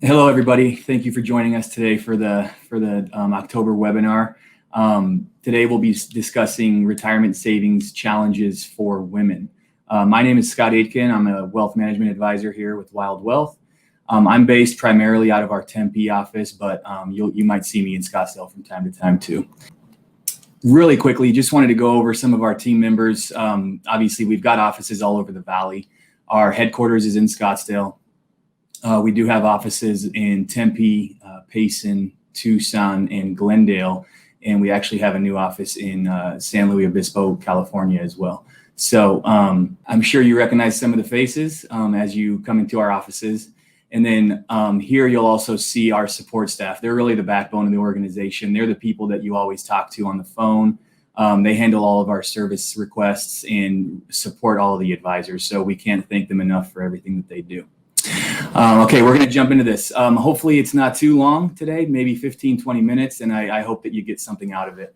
Hello, everybody. Thank you for joining us today for the October webinar. Today we'll be discussing retirement savings challenges for women. My name is Scott Aitken. I'm a wealth management advisor here with Wild Wealth. I'm based primarily out of our Tempe office, but you might see me in Scottsdale from time to time too. Really quickly, just wanted to go over some of our team members. Obviously, we've got offices all over the Valley. Our headquarters is in Scottsdale. We do have offices in Tempe, Payson, Tucson, and Glendale, and we actually have a new office in San Luis Obispo, California as well. So I'm sure you recognize some of the faces as you come into our offices. And then here you'll also see our support staff. They're really the backbone of the organization. They're the people that you always talk to on the phone. They handle all of our service requests and support all of the advisors. So we can't thank them enough for everything that they do. Okay, we're going to jump into this. Hopefully it's not too long today, maybe 15, 20 minutes, and I hope that you get something out of it.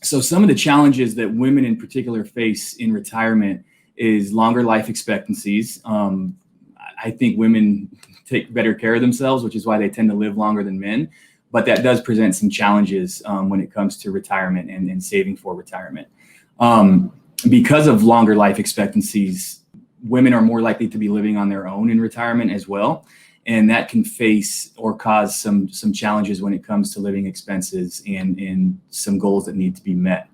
So some of the challenges that women in particular face in retirement is longer life expectancies. I think women take better care of themselves, which is why they tend to live longer than men. But that does present some challenges when it comes to retirement and saving for retirement. Because of longer life expectancies, women are more likely to be living on their own in retirement as well. And that can face or cause some challenges when it comes to living expenses and some goals that need to be met.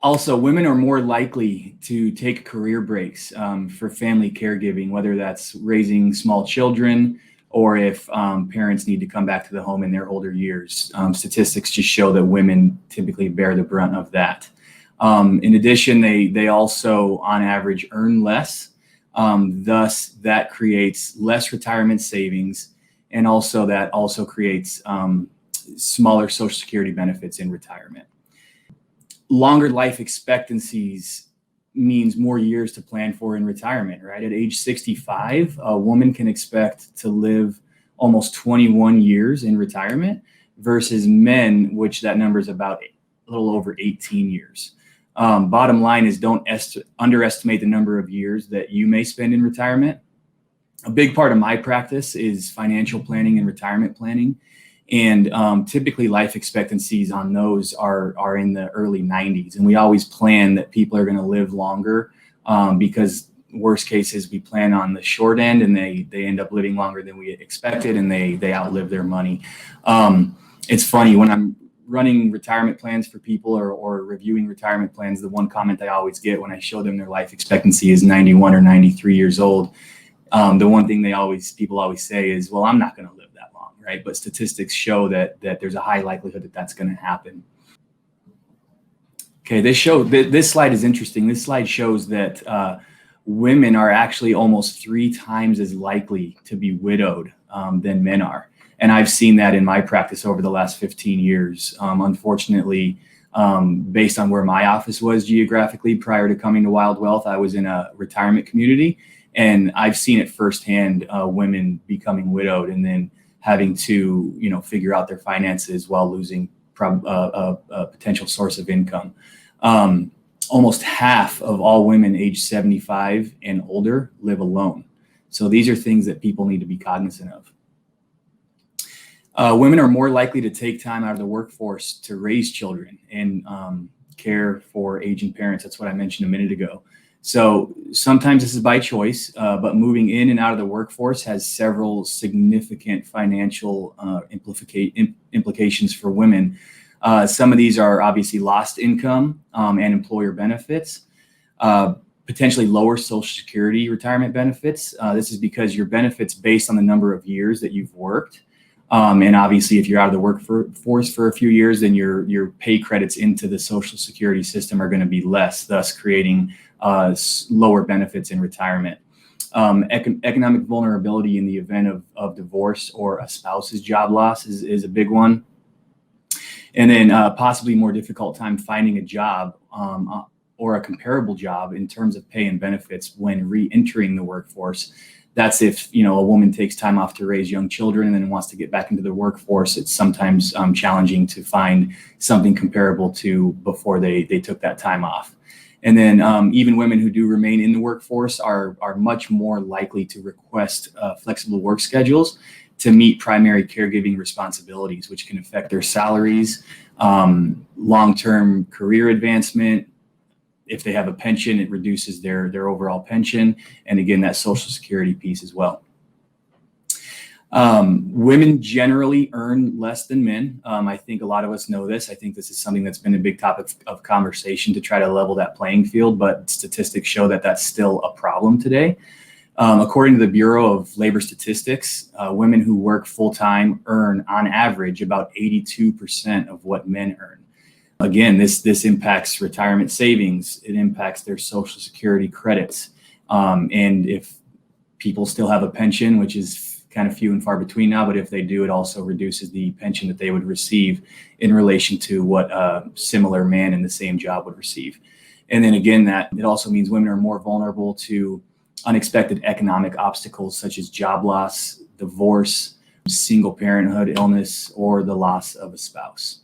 Also, women are more likely to take career breaks for family caregiving, whether that's raising small children or if parents need to come back to the home in their older years. Statistics just show that women typically bear the brunt of that. In addition, they also, on average, earn less. Thus, that creates less retirement savings, and also that also creates smaller Social Security benefits in retirement. Longer life expectancies means more years to plan for in retirement, right? At age 65, a woman can expect to live almost 21 years in retirement versus men, which that number is about a little over 18 years. Bottom line is don't underestimate the number of years that you may spend in retirement. A big part of my practice is financial planning and retirement planning. And typically life expectancies on those are in the early 90s. And we always plan that people are going to live longer because worst case is we plan on the short end and they end up living longer than we expected and they outlive their money. It's funny when I'm running retirement plans for people or reviewing retirement plans, the one comment I always get when I show them their life expectancy is 91 or 93 years old. The one thing people always say is, well, I'm not going to live that long, right? But statistics show that there's a high likelihood that that's going to happen. Okay, this slide is interesting. This slide shows that women are actually almost 3 times as likely to be widowed than men are. And I've seen that in my practice over the last 15 years. Unfortunately, based on where my office was geographically prior to coming to Wild Wealth, I was in a retirement community, and I've seen it firsthand, women becoming widowed and then having to, figure out their finances while losing a potential source of income. Almost half of all women age 75 and older live alone. So these are things that people need to be cognizant of. Women are more likely to take time out of the workforce to raise children and care for aging parents. That's what I mentioned a minute ago. So sometimes this is by choice, but moving in and out of the workforce has several significant financial implications for women. Some of these are obviously lost income and employer benefits, potentially lower Social Security retirement benefits. This is because your benefits based on the number of years that you've worked. And obviously, if you're out of the workforce for a few years, then your pay credits into the Social Security system are going to be less, thus creating lower benefits in retirement. Economic vulnerability in the event of divorce or a spouse's job loss is a big one. And then possibly more difficult time finding a job or a comparable job in terms of pay and benefits when re-entering the workforce. That's if, a woman takes time off to raise young children and then wants to get back into the workforce. It's sometimes challenging to find something comparable to before they took that time off. And then even women who do remain in the workforce are much more likely to request flexible work schedules to meet primary caregiving responsibilities, which can affect their salaries, long-term career advancement. If they have a pension, it reduces their overall pension. And again, that Social Security piece as well. Women generally earn less than men. I think a lot of us know this. I think this is something that's been a big topic of conversation to try to level that playing field, but statistics show that that's still a problem today. According to the Bureau of Labor Statistics, women who work full-time earn on average about 82% of what men earn. Again, this impacts retirement savings. It impacts their Social Security credits. And if people still have a pension, which is kind of few and far between now, but if they do, it also reduces the pension that they would receive in relation to what a similar man in the same job would receive. And then again, that it also means women are more vulnerable to unexpected economic obstacles such as job loss, divorce, single parenthood, illness, or the loss of a spouse.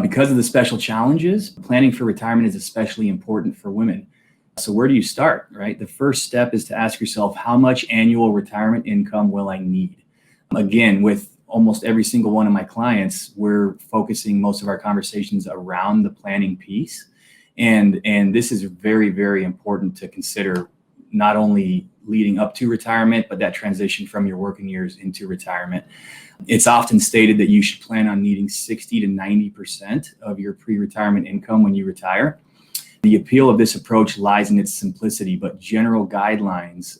Because of the special challenges, planning for retirement is especially important for women. So where do you start, right? The first step is to ask yourself, how much annual retirement income will I need? Again, with almost every single one of my clients, we're focusing most of our conversations around the planning piece. And this is very, very important to consider, not only leading up to retirement, but that transition from your working years into retirement. It's often stated that you should plan on needing 60 to 90% of your pre-retirement income when you retire. The appeal of this approach lies in its simplicity, but general guidelines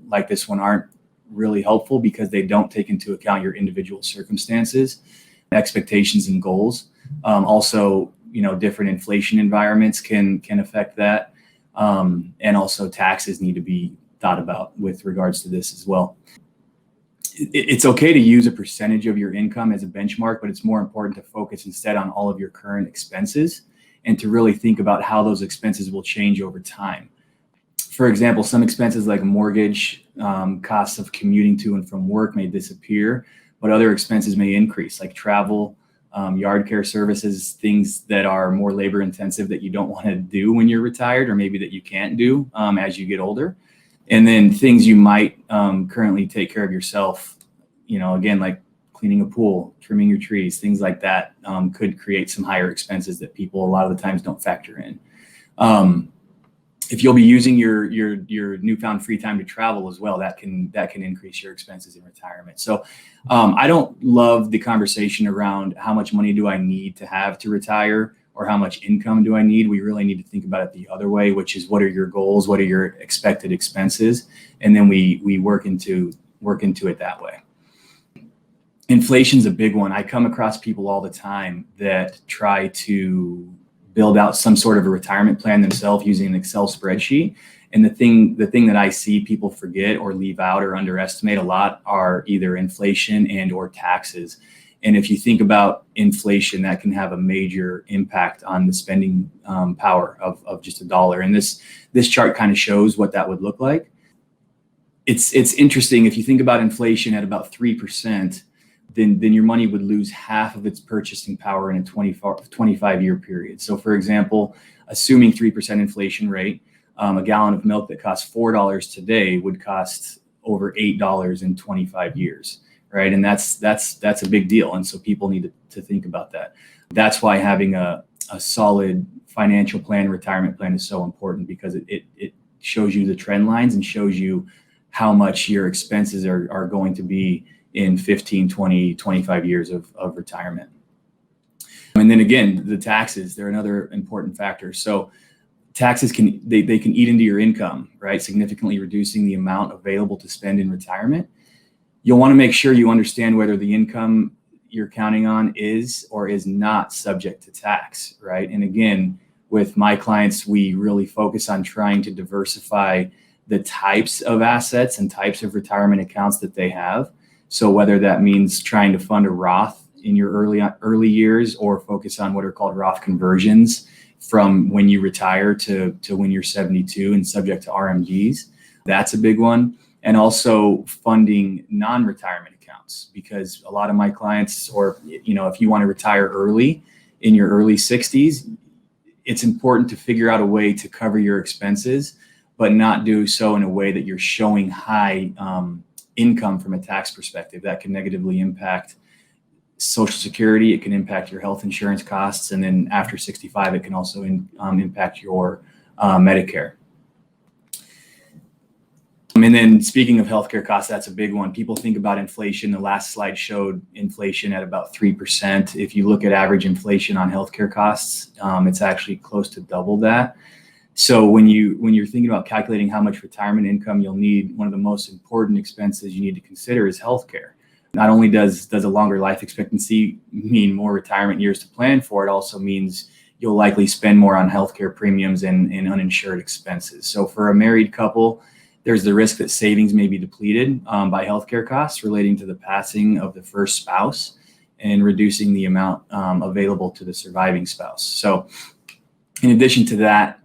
like this one aren't really helpful because they don't take into account your individual circumstances, expectations, and goals. Also, different inflation environments can affect that. And also taxes need to be thought about with regards to this as well. It's okay to use a percentage of your income as a benchmark, but it's more important to focus instead on all of your current expenses and to really think about how those expenses will change over time. For example, some expenses like mortgage, costs of commuting to and from work may disappear, but other expenses may increase, like travel, yard care services, things that are more labor intensive that you don't want to do when you're retired, or maybe that you can't do as you get older. And then things you might currently take care of yourself, again, like cleaning a pool, trimming your trees, things like that could create some higher expenses that people a lot of the times don't factor in. If you'll be using your newfound free time to travel as well, that can increase your expenses in retirement. So I don't love the conversation around how much money do I need to have to retire or how much income do I need. We really need to think about it the other way, which is what are your goals, what are your expected expenses, and then we work into it that way. Inflation's a big one. I come across people all the time that try to build out some sort of a retirement plan themselves using an Excel spreadsheet. And the thing that I see people forget or leave out or underestimate a lot are either inflation and or taxes. And if you think about inflation, that can have a major impact on the spending power of just a dollar. And this chart kind of shows what that would look like. It's interesting. If you think about inflation at about 3%, then your money would lose half of its purchasing power in a 25-year period. So for example, assuming 3% inflation rate, a gallon of milk that costs $4 today would cost over $8 in 25 years, right? And that's a big deal. And so people need to think about that. That's why having a solid financial plan, retirement plan is so important, because it shows you the trend lines and shows you how much your expenses are going to be in 15, 20, 25 years of retirement. And then again, the taxes, they're another important factor. So taxes can eat into your income, right? Significantly reducing the amount available to spend in retirement. You'll want to make sure you understand whether the income you're counting on is or is not subject to tax, right? And again, with my clients, we really focus on trying to diversify the types of assets and types of retirement accounts that they have. So whether that means trying to fund a Roth in your early years, or focus on what are called Roth conversions from when you retire to when you're 72 and subject to RMDs, that's a big one. And also funding non-retirement accounts, because a lot of my clients, or if you want to retire early in your early 60s, it's important to figure out a way to cover your expenses, but not do so in a way that you're showing high income from a tax perspective. That can negatively impact Social Security. It can impact your health insurance costs. And then after 65, it can also impact your Medicare. And then speaking of healthcare costs, that's a big one. People think about inflation. The last slide showed inflation at about 3%. If you look at average inflation on healthcare costs, it's actually close to double that. So when you're thinking about calculating how much retirement income you'll need, one of the most important expenses you need to consider is healthcare. Not only does a longer life expectancy mean more retirement years to plan for, it also means you'll likely spend more on healthcare premiums and uninsured expenses. So for a married couple, there's the risk that savings may be depleted by healthcare costs relating to the passing of the first spouse and reducing the amount available to the surviving spouse. So in addition to that,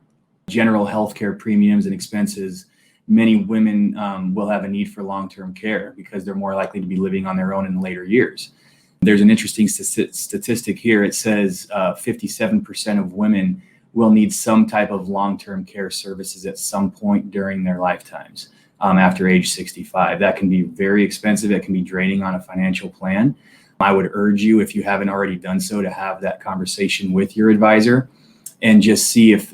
general healthcare premiums and expenses, many women will have a need for long-term care because they're more likely to be living on their own in later years. There's an interesting statistic here. It says 57% of women will need some type of long-term care services at some point during their lifetimes after age 65. That can be very expensive. It can be draining on a financial plan. I would urge you, if you haven't already done so, to have that conversation with your advisor and just see if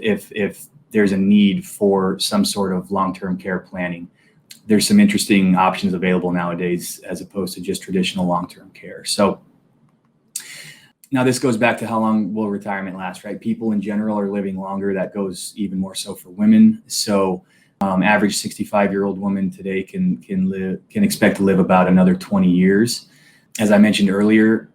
there's a need for some sort of long-term care planning. There's some interesting options available nowadays as opposed to just traditional long-term care. So now this goes back to how long will retirement last, right? People in general are living longer. That goes even more so for women. So average 65-year-old woman today can expect to live about another 20 years. As I mentioned earlier,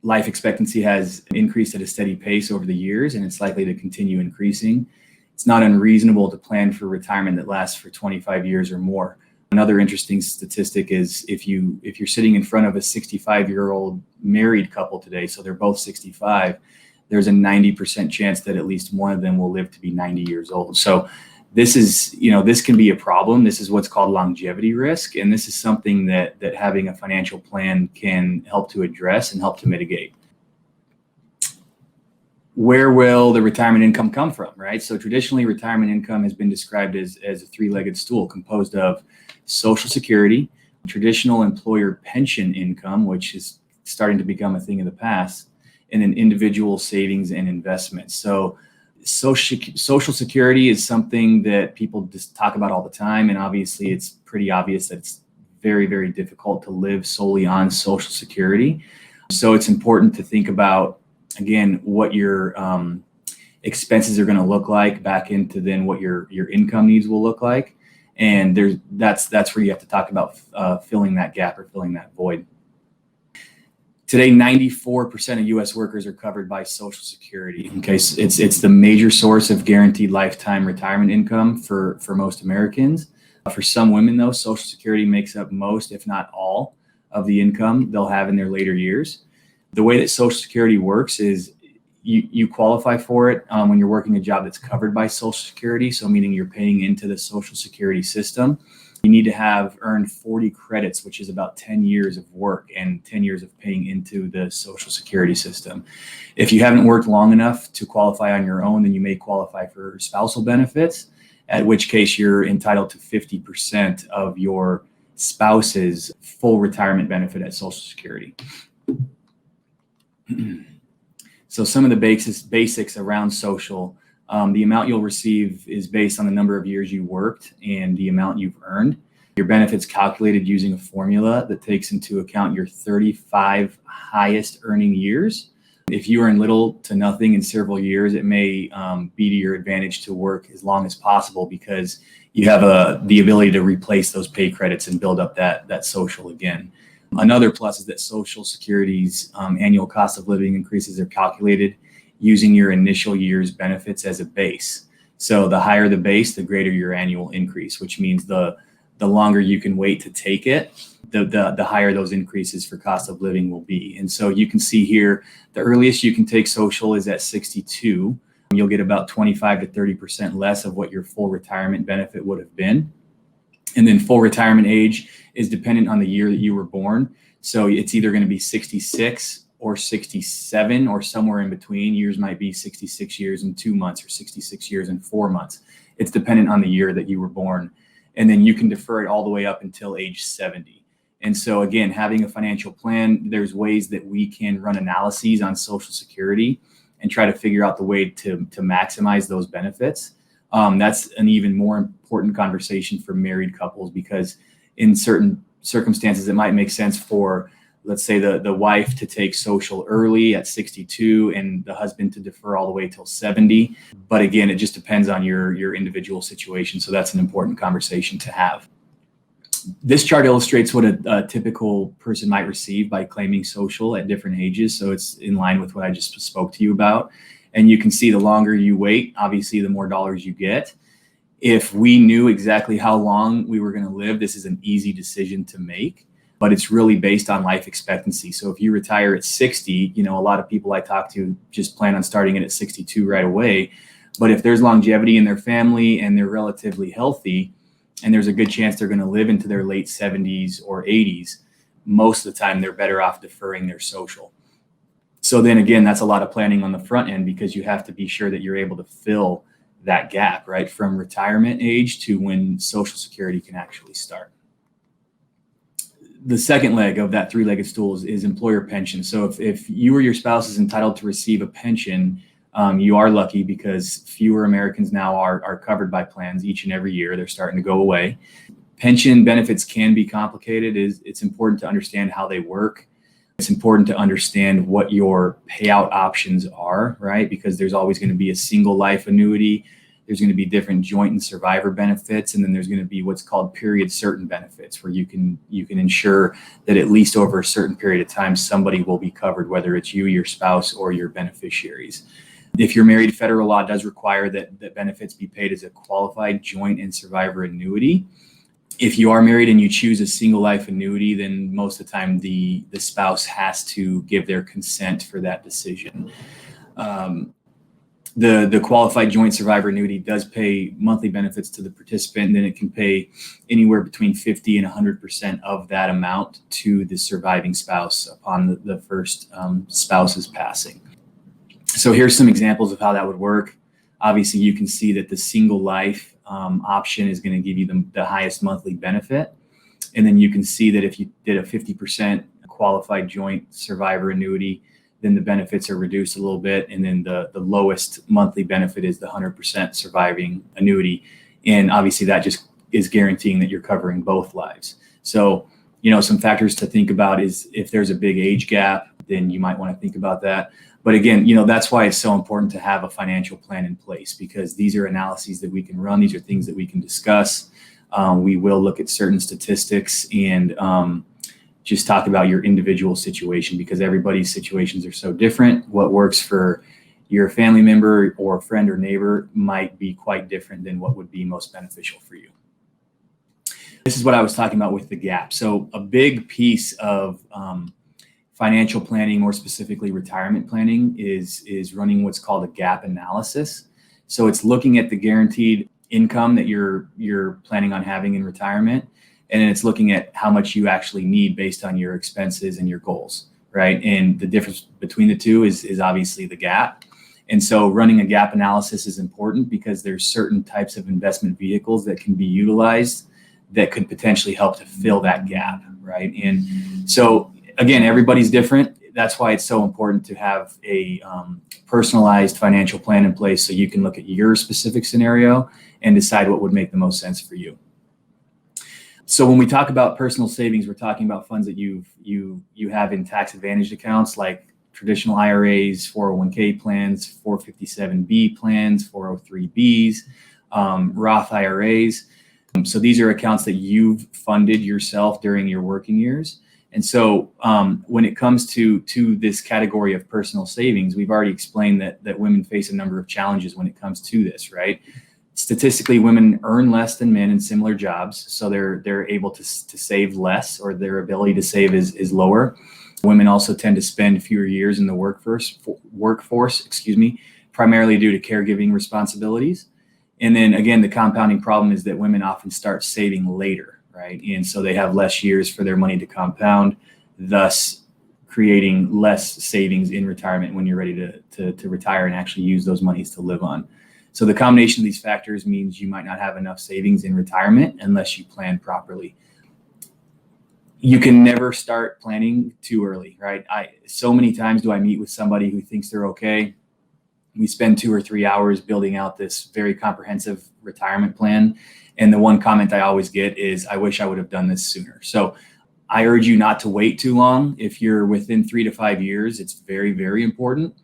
life expectancy has increased at a steady pace over the years, and it's likely to continue increasing. It's not unreasonable to plan for retirement that lasts for 25 years or more. Another interesting statistic is if you're sitting in front of a 65-year-old married couple today, so they're both 65, there's a 90% chance that at least one of them will live to be 90 years old. So this can be a problem. This is what's called longevity risk, and this is something that having a financial plan can help to address and help to mitigate. Where will the retirement income come from, right? So traditionally, retirement income has been described as a three-legged stool composed of Social Security, traditional employer pension income, which is starting to become a thing of the past, and then individual savings and investments. So Social Security is something that people just talk about all the time, and obviously it's pretty obvious that it's very, very difficult to live solely on Social Security. So it's important to think about, again, what your expenses are going to look like back into then what your income needs will look like. And that's where you have to talk about filling that gap or filling that void. Today, 94% of U.S. workers are covered by Social Security. Okay, so it's the major source of guaranteed lifetime retirement income for most Americans. For some women, though, Social Security makes up most, if not all, of the income they'll have in their later years. The way that Social Security works is you qualify for it when you're working a job that's covered by Social Security, so meaning you're paying into the Social Security system. You need to have earned 40 credits, which is about 10 years of work and 10 years of paying into the Social Security system. If you haven't worked long enough to qualify on your own, then you may qualify for spousal benefits, at which case you're entitled to 50% of your spouse's full retirement benefit at Social Security. So some of the basics around Social, the amount you'll receive is based on the number of years you worked and the amount you've earned. Your benefits calculated using a formula that takes into account your 35 highest earning years. If you earn little to nothing in several years, it may be to your advantage to work as long as possible because you have the ability to replace those pay credits and build up that Social again. Another plus is that Social Security's annual cost of living increases are calculated using your initial year's benefits as a base. So the higher the base, the greater your annual increase, which means the longer you can wait to take it, the higher those increases for cost of living will be. And so you can see here, the earliest you can take Social is at 62. You'll get about 25 to 30% less of what your full retirement benefit would have been. And then full retirement age is dependent on the year that you were born. So it's either going to be 66 or 67 or somewhere in between. Yours might be 66 years and 2 months or 66 years and 4 months. It's dependent on the year that you were born. And then you can defer it all the way up until age 70. And so again, having a financial plan, there's ways that we can run analyses on Social Security and try to figure out the way to maximize those benefits. That's an even more important conversation for married couples, because in certain circumstances, it might make sense for, let's say, the wife to take social early at 62 and the husband to defer all the way till 70. But again, it just depends on your individual situation. So that's an important conversation to have. This chart illustrates what a typical person might receive by claiming social at different ages. So it's in line with what I just spoke to you about. And you can see the longer you wait, obviously, the more dollars you get. If we knew exactly how long we were going to live, this is an easy decision to make, but it's really based on life expectancy. So if you retire at 60, a lot of people I talk to just plan on starting it at 62 right away. But if there's longevity in their family and they're relatively healthy, and there's a good chance they're going to live into their late 70s or 80s, most of the time they're better off deferring their social. So then again, that's a lot of planning on the front end, because you have to be sure that you're able to fill that gap, right, from retirement age to when Social Security can actually start. The second leg of that three-legged stool is employer pension. So if you or your spouse is entitled to receive a pension, you are lucky, because fewer Americans now are covered by plans each and every year. They're starting to go away. Pension benefits can be complicated. It's important to understand how they work. It's important to understand what your payout options are, right? Because there's always going to be a single life annuity. There's going to be different joint and survivor benefits. And then there's going to be what's called period certain benefits, where you can ensure that at least over a certain period of time, somebody will be covered, whether it's you, your spouse, or your beneficiaries. If you're married, federal law does require that benefits be paid as a qualified joint and survivor annuity. If you are married and you choose a single life annuity, then most of the time the spouse has to give their consent for that decision. The qualified joint survivor annuity does pay monthly benefits to the participant, and then it can pay anywhere between 50 and 100% of that amount to the surviving spouse upon the first spouse's passing. So here's some examples of how that would work. Obviously, you can see that the single life option is going to give you the highest monthly benefit. And then you can see that if you did a 50% qualified joint survivor annuity, then the benefits are reduced a little bit. And then the lowest monthly benefit is the 100% surviving annuity. And obviously that just is guaranteeing that you're covering both lives. So, some factors to think about is if there's a big age gap, then you might want to think about that. But again, that's why it's so important to have a financial plan in place, because these are analyses that we can run. These are things that we can discuss. We will look at certain statistics and just talk about your individual situation, because everybody's situations are so different. What works for your family member or friend or neighbor might be quite different than what would be most beneficial for you. This is what I was talking about with the gap. So a big piece of financial planning, more specifically retirement planning, is running what's called a gap analysis. So it's looking at the guaranteed income that you're planning on having in retirement, and then it's looking at how much you actually need based on your expenses and your goals, right? And the difference between the two is obviously the gap. And so running a gap analysis is important, because there's certain types of investment vehicles that can be utilized that could potentially help to fill that gap, right? And so again, everybody's different. That's why it's so important to have a personalized financial plan in place, so you can look at your specific scenario and decide what would make the most sense for you. So when we talk about personal savings, we're talking about funds that you have in tax advantaged accounts like traditional IRAs, 401k plans, 457B plans, 403Bs, Roth IRAs. So these are accounts that you've funded yourself during your working years. And so when it comes to this category of personal savings, we've already explained that women face a number of challenges when it comes to this, right? Statistically, women earn less than men in similar jobs, so they're able to save less, or their ability to save is lower. Women also tend to spend fewer years in the workforce, primarily due to caregiving responsibilities. And then again, the compounding problem is that women often start saving later, right? And so they have less years for their money to compound, thus creating less savings in retirement when you're ready to retire and actually use those monies to live on. So the combination of these factors means you might not have enough savings in retirement unless you plan properly. You can never start planning too early, right? So many times do I meet with somebody who thinks they're okay. We spend 2 or 3 hours building out this very comprehensive retirement plan. And the one comment I always get is, I wish I would have done this sooner. So I urge you not to wait too long. If you're within 3 to 5 years, it's very, very important.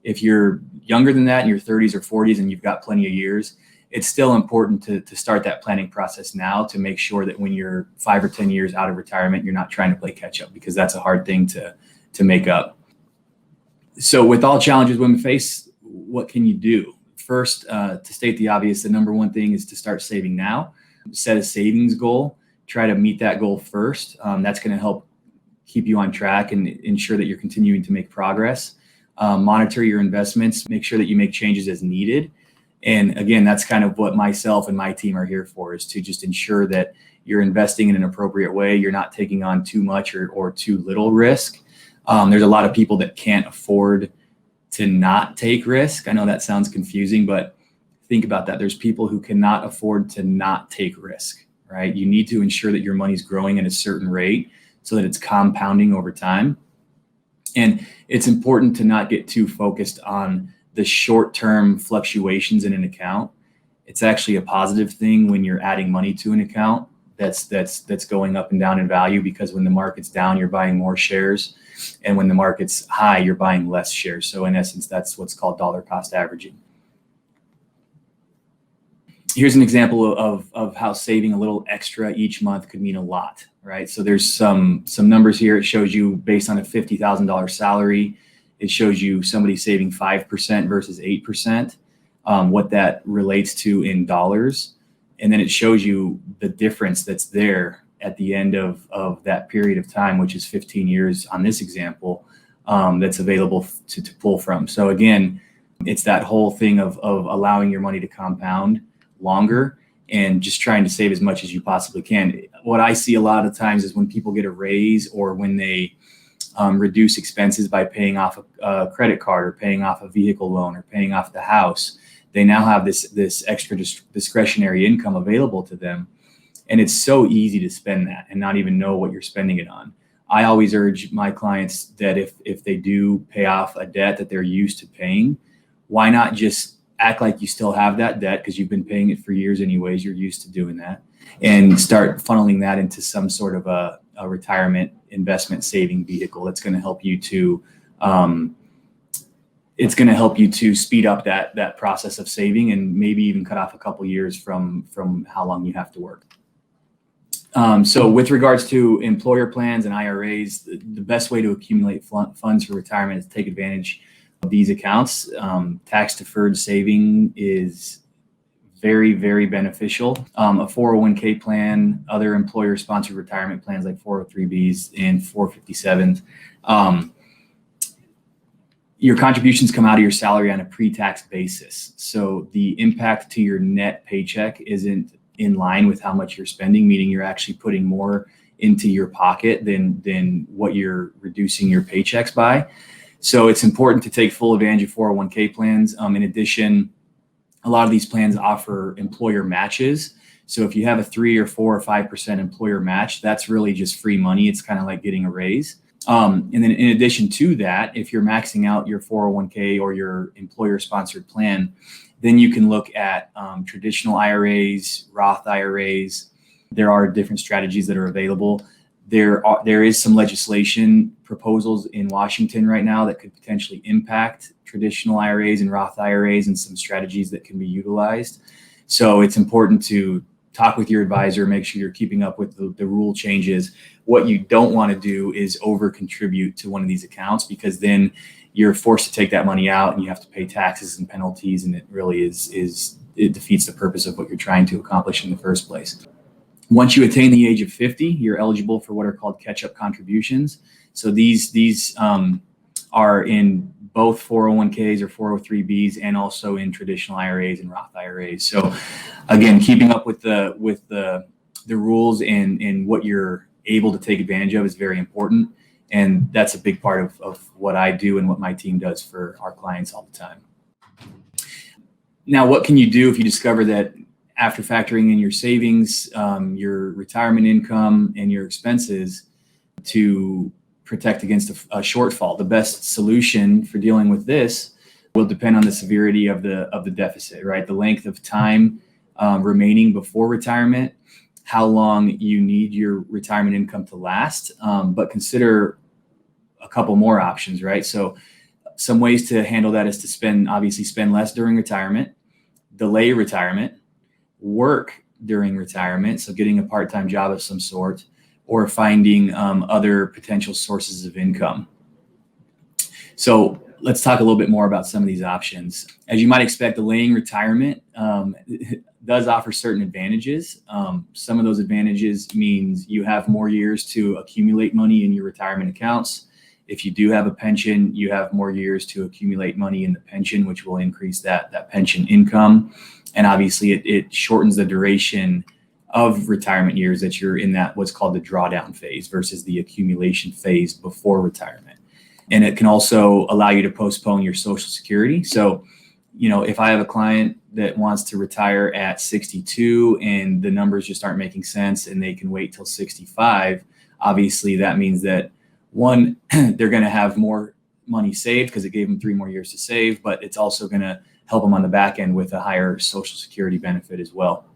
If you're younger than that, in your 30s or 40s, and you've got plenty of years, it's still important to start that planning process now to make sure that when you're 5 or 10 years out of retirement, you're not trying to play catch up, because that's a hard thing to make up. So with all challenges women face, what can you do? First, to state the obvious, the number one thing is to start saving now. Set a savings goal. Try to meet that goal first. That's going to help keep you on track and ensure that you're continuing to make progress. Monitor your investments. Make sure that you make changes as needed. And again, that's kind of what myself and my team are here for, is to just ensure that you're investing in an appropriate way. You're not taking on too much or too little risk. There's a lot of people that can't afford to not take risk. I know that sounds confusing, but think about that. There's people who cannot afford to not take risk, right? You need to ensure that your money's growing at a certain rate so that it's compounding over time. And it's important to not get too focused on the short-term fluctuations in an account. It's actually a positive thing when you're adding money to an account that's going up and down in value, because when the market's down, you're buying more shares. And when the market's high, you're buying less shares. So in essence, that's what's called dollar cost averaging. Here's an example of how saving a little extra each month could mean a lot, right? So there's some numbers here. It shows you based on a $50,000 salary. It shows you somebody saving 5% versus 8%, what that relates to in dollars. And then it shows you the difference that's there at the end of that period of time, which is 15 years on this example, that's available to pull from. So again, it's that whole thing of allowing your money to compound longer and just trying to save as much as you possibly can. What I see a lot of times is when people get a raise, or when they reduce expenses by paying off a credit card, or paying off a vehicle loan, or paying off the house, they now have this extra discretionary income available to them. And it's so easy to spend that and not even know what you're spending it on. I always urge my clients that if they do pay off a debt that they're used to paying, why not just act like you still have that debt, because you've been paying it for years anyways, you're used to doing that, and start funneling that into some sort of a retirement investment saving vehicle that's going to help you to speed up that process of saving, and maybe even cut off a couple years from how long you have to work. So with regards to employer plans and IRAs, the best way to accumulate funds for retirement is to take advantage of these accounts. Tax deferred saving is very, very beneficial. A 401k plan, other employer sponsored retirement plans like 403bs and 457s. Your contributions come out of your salary on a pre-tax basis. So the impact to your net paycheck isn't in line with how much you're spending, meaning you're actually putting more into your pocket than what you're reducing your paychecks by. So it's important to take full advantage of 401k plans. In addition, a lot of these plans offer employer matches. So if you have a 3 or 4 or 5% employer match, that's really just free money. It's kind of like getting a raise. And then in addition to that, if you're maxing out your 401k or your employer sponsored plan, then you can look at traditional IRAs, Roth IRAs. There are different strategies that are available. There is some legislation proposals in Washington right now that could potentially impact traditional IRAs and Roth IRAs, and some strategies that can be utilized. So it's important to talk with your advisor, make sure you're keeping up with the rule changes. What you don't want to do is over contribute to one of these accounts, because then you're forced to take that money out and you have to pay taxes and penalties, and it really it defeats the purpose of what you're trying to accomplish in the first place. Once you attain the age of 50, you're eligible for what are called catch-up contributions. So these are in both 401ks or 403bs, and also in traditional IRAs and Roth IRAs. So again, keeping up with the rules and what you're able to take advantage of is very important. And that's a big part of what I do and what my team does for our clients all the time. Now, what can you do if you discover that after factoring in your savings, your retirement income, and your expenses to protect against a shortfall? The best solution for dealing with this will depend on the severity of the deficit, right? The length of time remaining before retirement, how long you need your retirement income to last, but consider a couple more options, right? So some ways to handle that is to spend less during retirement, delay retirement, work during retirement, so getting a part-time job of some sort, or finding other potential sources of income. So let's talk a little bit more about some of these options. As you might expect, delaying retirement does offer certain advantages. Some of those advantages means you have more years to accumulate money in your retirement accounts. If you do have a pension, you have more years to accumulate money in the pension, which will increase that pension income. And obviously it shortens the duration of retirement years that you're in that what's called the drawdown phase versus the accumulation phase before retirement. And it can also allow you to postpone your Social Security. So, if I have a client that wants to retire at 62 and the numbers just aren't making sense and they can wait till 65, obviously that means that one, they're going to have more money saved because it gave them 3 more years to save, but it's also going to help them on the back end with a higher Social Security benefit as well.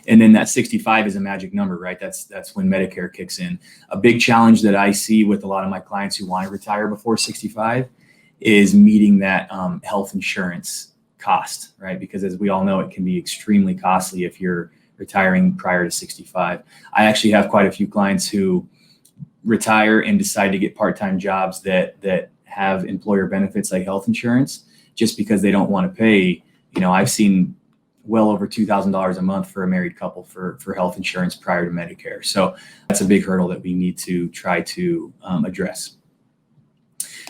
And then that 65 is a magic number, right? That's when Medicare kicks in. A big challenge that I see with a lot of my clients who want to retire before 65 is meeting that health insurance cost, right? Because as we all know, it can be extremely costly if you're retiring prior to 65. I actually have quite a few clients who retire and decide to get part-time jobs that have employer benefits like health insurance just because they don't want to pay. I've seen well over $2,000 a month for a married couple for health insurance prior to Medicare. So that's a big hurdle that we need to try to address.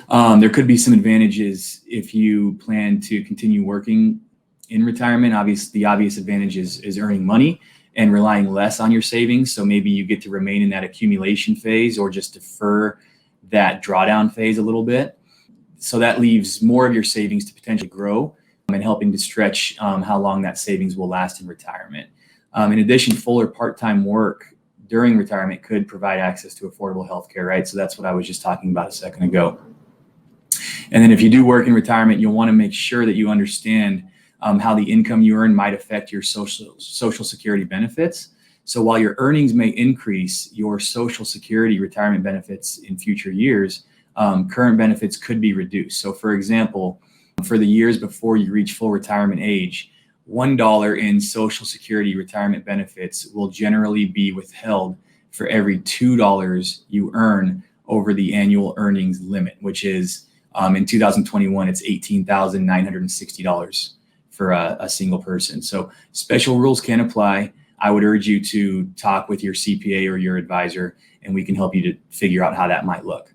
There could be some advantages if you plan to continue working in retirement. The obvious advantage is earning money and relying less on your savings. So maybe you get to remain in that accumulation phase or just defer that drawdown phase a little bit. So that leaves more of your savings to potentially grow and helping to stretch how long that savings will last in retirement. In addition, full or part-time work during retirement could provide access to affordable health care, right? So that's what I was just talking about a second ago. And then if you do work in retirement, you'll want to make sure that you understand how the income you earn might affect your Social Security benefits. So while your earnings may increase your Social Security retirement benefits in future years, current benefits could be reduced. So for example, for the years before you reach full retirement age, $1 in Social Security retirement benefits will generally be withheld for every $2 you earn over the annual earnings limit, which is in 2021, it's $18,960 for a single person. So special rules can apply. I would urge you to talk with your CPA or your advisor, and we can help you to figure out how that might look.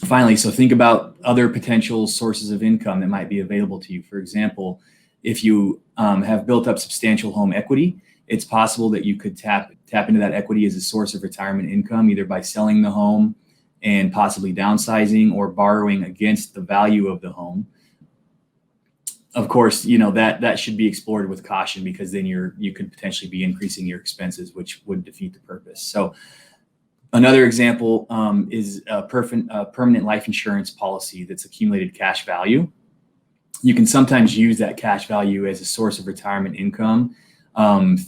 Finally, so think about other potential sources of income that might be available to you. For example, if you have built up substantial home equity, it's possible that you could tap into that equity as a source of retirement income, either by selling the home and possibly downsizing or borrowing against the value of the home. Of course, that should be explored with caution because then you could potentially be increasing your expenses, which would defeat the purpose. So another example is a permanent life insurance policy that's accumulated cash value. You can sometimes use that cash value as a source of retirement income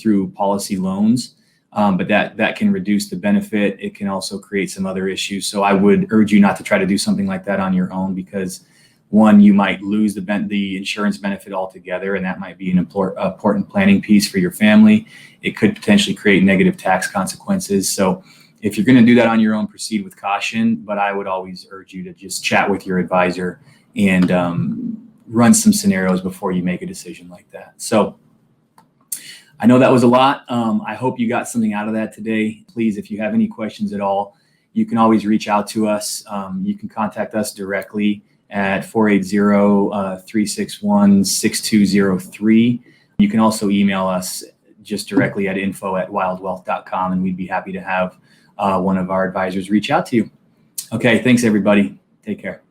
through policy loans, but that can reduce the benefit. It can also create some other issues. So I would urge you not to try to do something like that on your own because one, you might lose the insurance benefit altogether, and that might be an important planning piece for your family. It could potentially create negative tax consequences. So if you're going to do that on your own, proceed with caution, but I would always urge you to just chat with your advisor and run some scenarios before you make a decision like that. So I know that was a lot. I hope you got something out of that today. Please, if you have any questions at all, you can always reach out to us. You can contact us directly at 480-361-6203. You can also email us just directly at info@wildwealth.com, and we'd be happy to have one of our advisors reach out to you. Okay, thanks everybody. Take care.